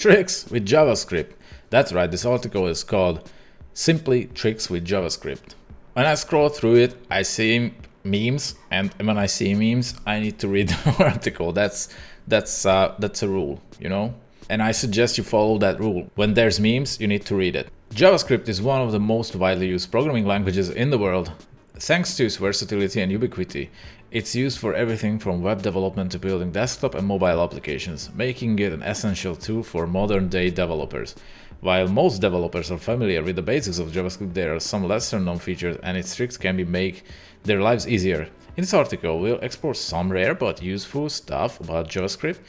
Tricks with JavaScript. That's right, this article is called Simply Tricks with JavaScript. When I scroll through it, I see memes, and when I see memes, I need to read the article. That's a rule, you know? And I suggest you follow that rule. When there's memes, you need to read it. JavaScript is one of the most widely used programming languages in the world. Thanks to its versatility and ubiquity, it's used for everything from web development to building desktop and mobile applications, making it an essential tool for modern-day developers. While most developers are familiar with the basics of JavaScript, there are some lesser-known features and its tricks can make their lives easier. In this article, we'll explore some rare but useful stuff about JavaScript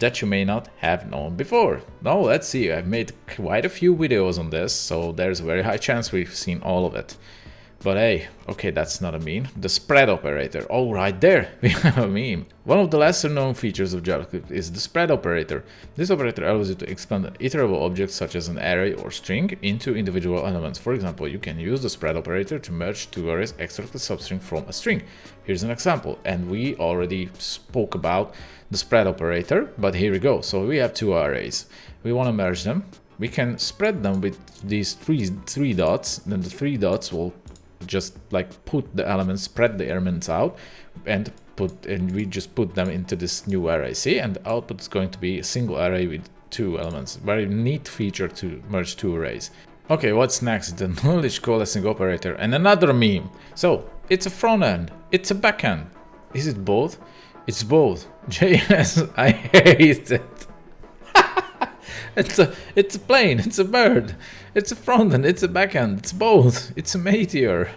that you may not have known before. Now let's see, I've made quite a few videos on this, so there's a very high chance we've seen all of it. But hey, okay, that's not a meme. The spread operator. Oh, right there, we have a meme. One of the lesser known features of JavaScript is the spread operator. This operator allows you to expand an iterable object such as an array or string into individual elements. For example, you can use the spread operator to merge two arrays, extract a substring from a string. Here's an example, and we already spoke about the spread operator, but here we go. So we have two arrays. We want to merge them. We can spread them with these three dots. Then the three dots will just like put the elements, spread the elements out, and we just put them into this new array. See, and the output is going to be a single array with two elements. Very neat feature to merge two arrays. Okay, what's next? The Nullish coalescing operator and another meme. So it's a front end, it's a back end. Is it both? It's both. JS, I hate it. It's a plane, it's a bird, it's a front end, it's a back end, it's both, it's a meteor.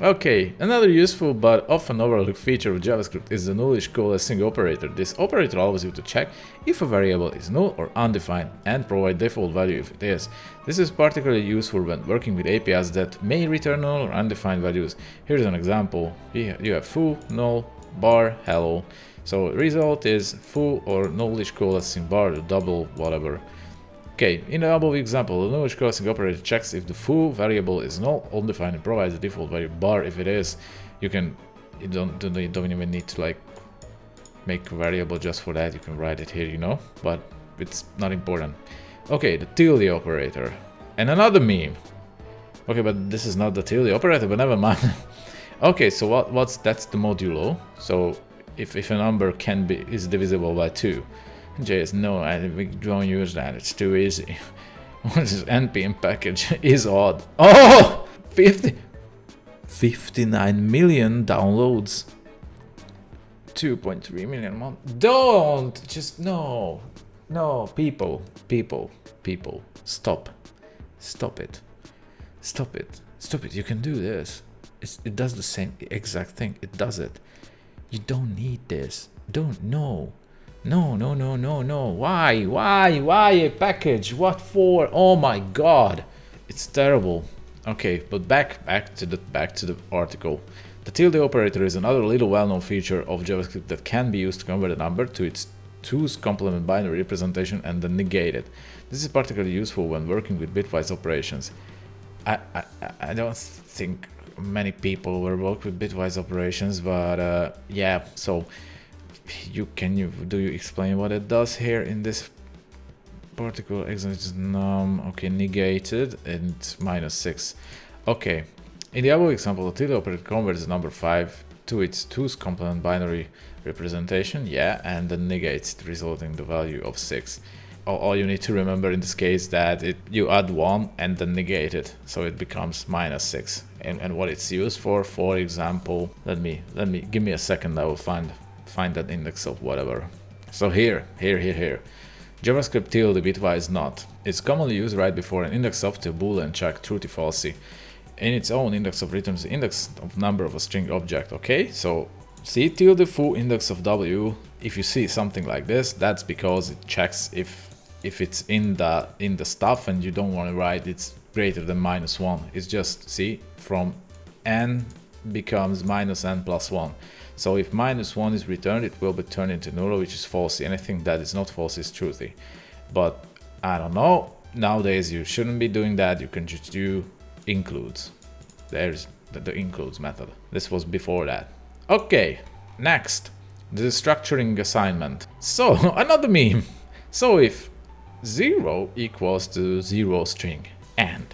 Okay, another useful but often overlooked feature of JavaScript is the Nullish coalescing operator. This operator allows you to check if a variable is null or undefined and provide default value if it is. This is particularly useful when working with APIs that may return null or undefined values. Here's an example. You have foo, null, bar, hello. So result is foo or nullish coalescing bar, double whatever. Okay, in the above example, the nullish coalescing operator checks if the foo variable is null, undefined, and provides the default value bar if it is. You don't even need to like make a variable just for that. You can write it here, you know, but it's not important. Okay, the tilde operator and another meme. Okay, but this is not the tilde operator, but never mind. Okay, so that's the modulo. So if a number is divisible by 2. JS, no, we don't use that, it's too easy. What is npm package is odd. Oh! 59 million downloads. 2.3 million month. Don't! Just no. No, people. Stop it. You can do this. It does the same exact thing. It does it. You don't need this. No. Why a package? What for? Oh my god, it's terrible. Okay, but back to the article. The tilde operator is another little well-known feature of JavaScript that can be used to convert a number to its 2's complement binary representation and then negate it. This is particularly useful when working with bitwise operations. I don't think many people will work with bitwise operations, but yeah. So do you explain what it does here in this particular example? Okay, negated and -6. Okay, in the above example, the tilde operator converts number 5 to its 2's complement binary representation, yeah, and then negates it, resulting the value of 6. All you need to remember in this case that you add 1 and then negate it, so it becomes -6. And what it's used for example, give me a second, I will find that index of whatever. So here. JavaScript tilde bitwise not. It's commonly used right before an index of to boolean check true to falsy. In its own index of returns the index of number of a string object. Okay, so see tilde foo index of w. If you see something like this, that's because it checks if it's in the stuff and you don't want to write it's greater than -1. It's just, see, from n becomes -n plus 1. So if -1 is returned, it will be turned into null, which is falsy. Anything that is not false is truthy. But I don't know, nowadays you shouldn't be doing that. You can just do includes. There's the includes method. This was before that. Okay, next, the destructuring assignment. So another meme. So if 0 equals to 0 string, and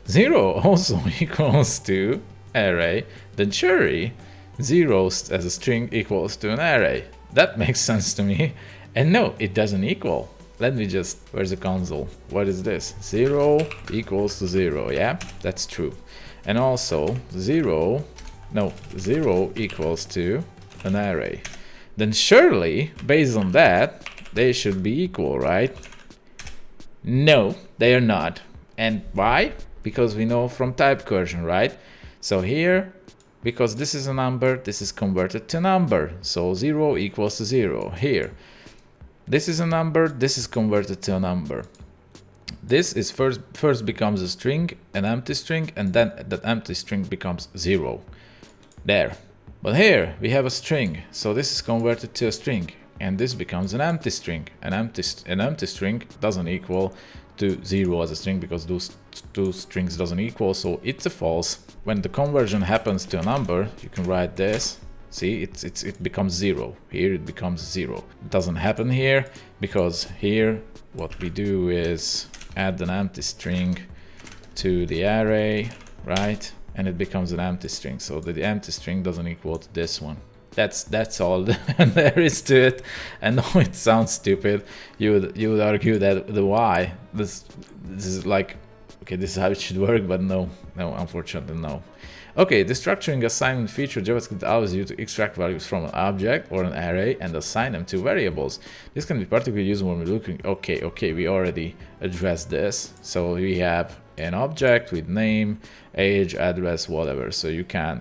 0 also equals to array, then surely 0 as a string equals to an array. That makes sense to me. And no, it doesn't equal. Let me just, where's the console? What is this? 0 equals to 0, yeah? That's true. And also 0 equals to an array. Then surely, based on that, they should be equal, right? No, they are not. And why? Because we know from type recursion, right? So here, because this is a number, this is converted to number. So 0 equals to 0. Here, this is a number, this is converted to a number. This is first becomes a string, an empty string, and then that empty string becomes 0. There. But here we have a string, so this is converted to a string, and this becomes an empty string. An empty string doesn't equal to 0 as a string because those two strings doesn't equal, so it's a false. When the conversion happens to a number, you can write this. See, it becomes 0. Here it becomes 0. It doesn't happen here because here what we do is add an empty string to the array, right? And it becomes an empty string. So the empty string doesn't equal to this one. That's all there is to it. And no, it sounds stupid. You would argue that the why this is like, okay, this is how it should work, but no, unfortunately no. Okay, the structuring assignment feature JavaScript allows you to extract values from an object or an array and assign them to variables. This can be particularly useful when we're looking. Okay, we already addressed this. So we have an object with name, age, address, whatever. So you can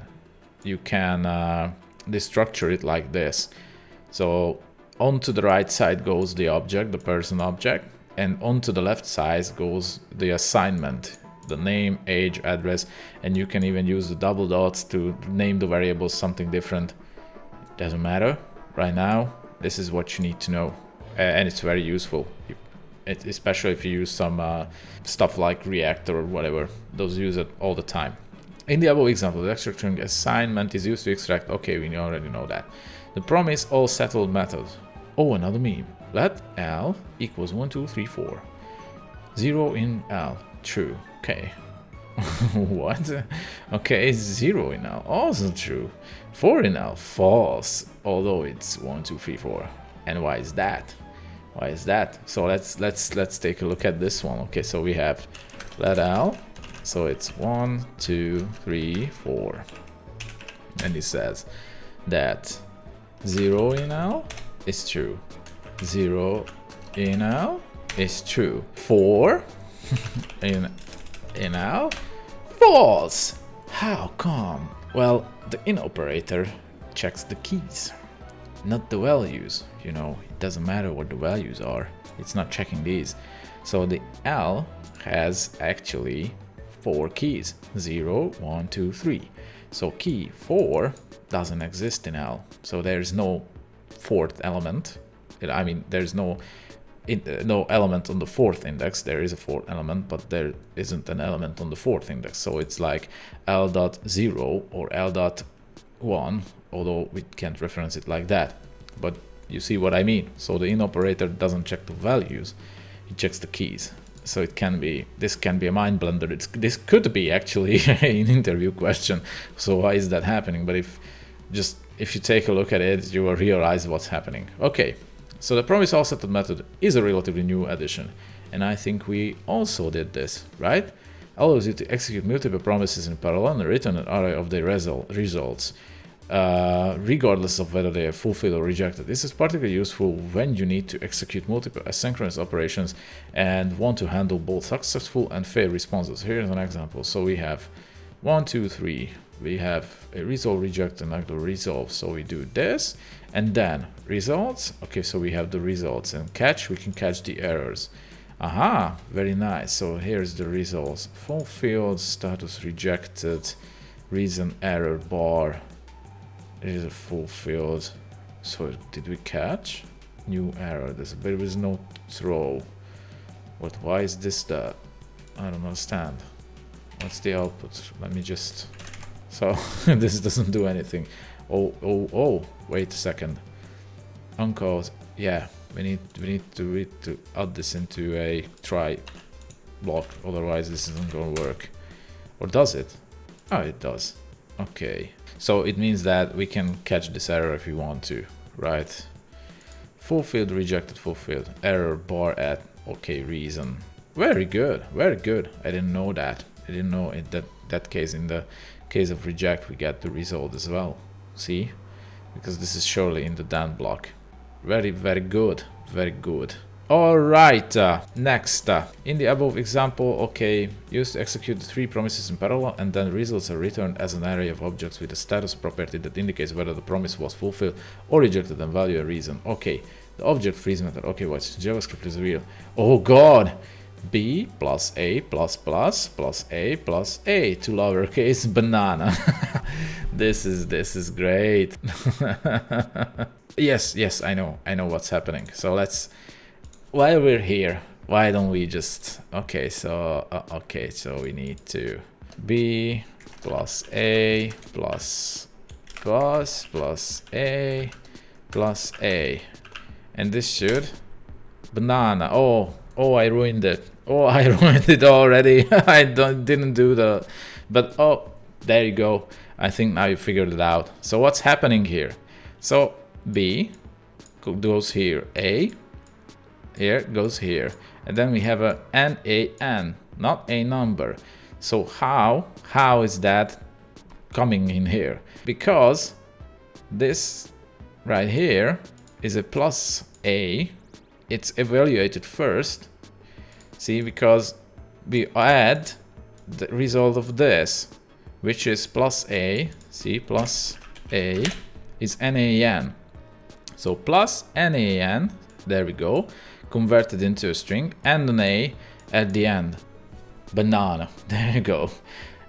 destructure it like this. So onto the right side goes the object, the person object, and onto the left side goes the assignment, the name, age, address, and you can even use the double dots to name the variables something different. Doesn't matter right now. This is what you need to know, and it's very useful, especially if you use some stuff like React or whatever. Those use it all the time. In the above example, the destructuring assignment is used to extract. Okay, we already know that. The Promise.allSettled method. Oh, another meme. Let L equals 1, 2, 3, 4. 0 in L. True. Okay. What? Okay, 0 in L. Also true. 4 in L. False. Although it's 1, 2, 3, 4. And why is that? Why is that? So let's take a look at this one. Okay, so we have let L. So it's 1, 2, 3, 4. And it says that 0 in L is true. 0 in L is true. 4 in L, false. How come? Well, the in operator checks the keys, not the values. You know, it doesn't matter what the values are. It's not checking these. So the L has actually 4 keys, 0, 1, 2, 3. So key 4 doesn't exist in L. So there's no fourth element. I mean, there's no element on the 4th index. There is a 4th element, but there isn't an element on the 4th index. So it's like L.0 or L.1, although we can't reference it like that. But you see what I mean. So the in operator doesn't check the values, it checks the keys. So it can be, this can be a mind blender. This could be actually an interview question. So why is that happening? But if you take a look at it, you will realize what's happening. Okay, so the Promise.allSettled method is a relatively new addition, and I think we also did this, right? Allows you to execute multiple promises in parallel and return an array of the results, regardless of whether they are fulfilled or rejected. This is particularly useful when you need to execute multiple asynchronous operations and want to handle both successful and failed responses. Here's an example. So we have 1, 2, 3. We have a resolve, reject, and another resolve. So we do this, and then results. Okay, so we have the results, and catch. We can catch the errors. Aha, very nice. So here's the results: fulfilled, status rejected, reason error bar. It is a fulfilled. So did we catch? New error. There is no throw. But why is this that? I don't understand. What's the output? Let me just. So this doesn't do anything. Oh, wait a second. Uncode. Yeah, We need to add this into a try block, otherwise this isn't gonna work. Or does it? Oh, it does. Okay. So it means that we can catch this error if we want to, right? Fulfilled, rejected, fulfilled. Error bar at okay reason. Very good, very good. I didn't know that. I didn't know in that case, in the case of reject, we get the result as well. See? Because this is surely in the then block. Very, very good. Very good. Alright, next. In the above example, okay, used to execute the 3 promises in parallel, and then results are returned as an array of objects with a status property that indicates whether the promise was fulfilled or rejected and value a reason. Okay, the Object.freeze method. Okay, watch, JavaScript is real. Oh god! B plus A plus plus plus A plus A to lowercase banana. This is great. Yes, I know what's happening. So let's, while we're here, why don't we just, okay, so we need to B plus A plus plus plus A plus A, and this should banana. Oh, I ruined it. Oh, I ruined it already. I didn't do the, but oh, there you go. I think now you figured it out. So what's happening here? So B goes here, A here goes here, and then we have a NaN, not a number. So how is that coming in here? Because this right here is a plus A. It's evaluated first. See, because we add the result of this, which is plus A. See, plus A is NaN. So plus NaN, there we go, converted into a string, and an A at the end. Banana, there you go.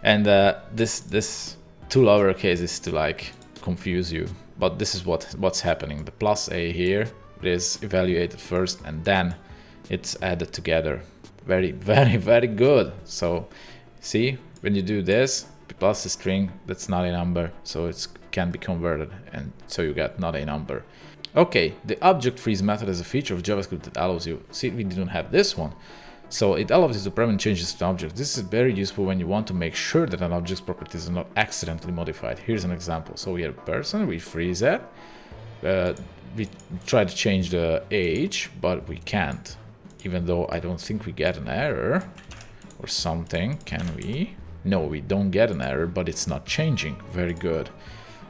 And this two lowercase is to like confuse you, but this is what's happening. The plus A here is evaluated first, and then it's added together. Very, very, very good. So see, when you do this, plus a string, that's not a number, so it can be converted, and so you get not a number. Okay, the Object.freeze method is a feature of JavaScript that allows you, see, we didn't have this one, so it allows you to prevent changes to the object. This is very useful when you want to make sure that an object's properties are not accidentally modified. Here's an example. So we have a person, we freeze it, we try to change the age, but we can't, even though I don't think we get an error or something. Can we? No, we don't get an error, but it's not changing. Very good.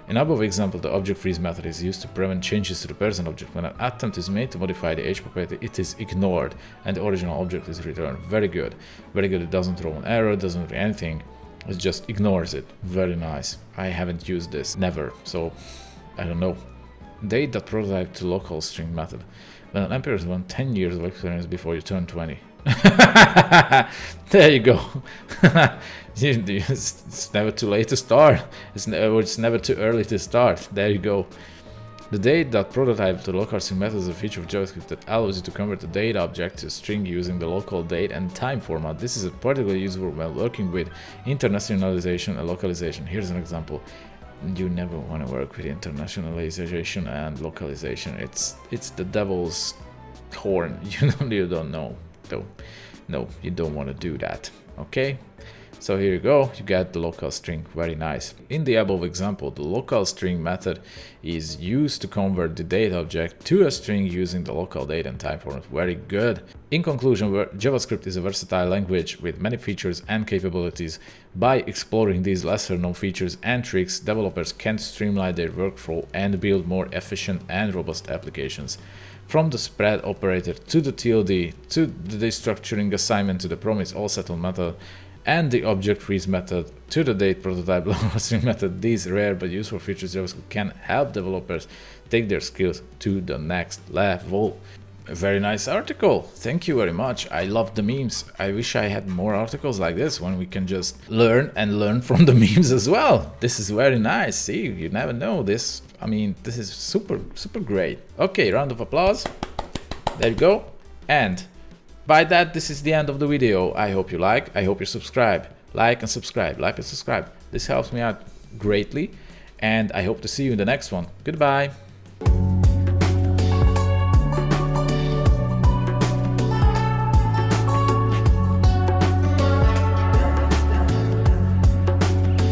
In above example, the Object.freeze method is used to prevent changes to the person object. When an attempt is made to modify the age property, it is ignored and the original object is returned. Very good. Very good. It doesn't throw an error, doesn't do anything. It just ignores it. Very nice. I haven't used this, never, so I don't know. Date.prototype to local.string method. When an employer wants 10 years of experience before you turn 20. There you go. It's never too late to start. It's never too early to start. There you go. The date.prototype to local.string method is a feature of JavaScript that allows you to convert the date object to a string using the local date and time format. This is particularly useful when working with internationalization and localization. Here's an example. You never want to work with internationalization and localization. It's the devil's horn. You don't know. No, you don't want to do that. Okay. So here you go, you get the local string. Very nice. In the above example, the local string method is used to convert the date object to a string using the local date and time format. Very good. In conclusion, JavaScript is a versatile language with many features and capabilities. By exploring these lesser known features and tricks, developers can streamline their workflow and build more efficient and robust applications. From the spread operator to the tilde to the destructuring assignment to the Promise.allSettled method and the Object.freeze method to the date prototype local.string method, these rare but useful features of JavaScript can help developers take their skills to the next level. A very nice article. Thank you very much. I love the memes. I wish I had more articles like this when we can just learn and learn from the memes as well. This is very nice. See, you never know this. I mean, this is super great. Okay, round of applause. There you go. And by that, this is the end of the video. I hope you like. I hope you subscribe. Like and subscribe. Like and subscribe. This helps me out greatly. And I hope to see you in the next one. Goodbye.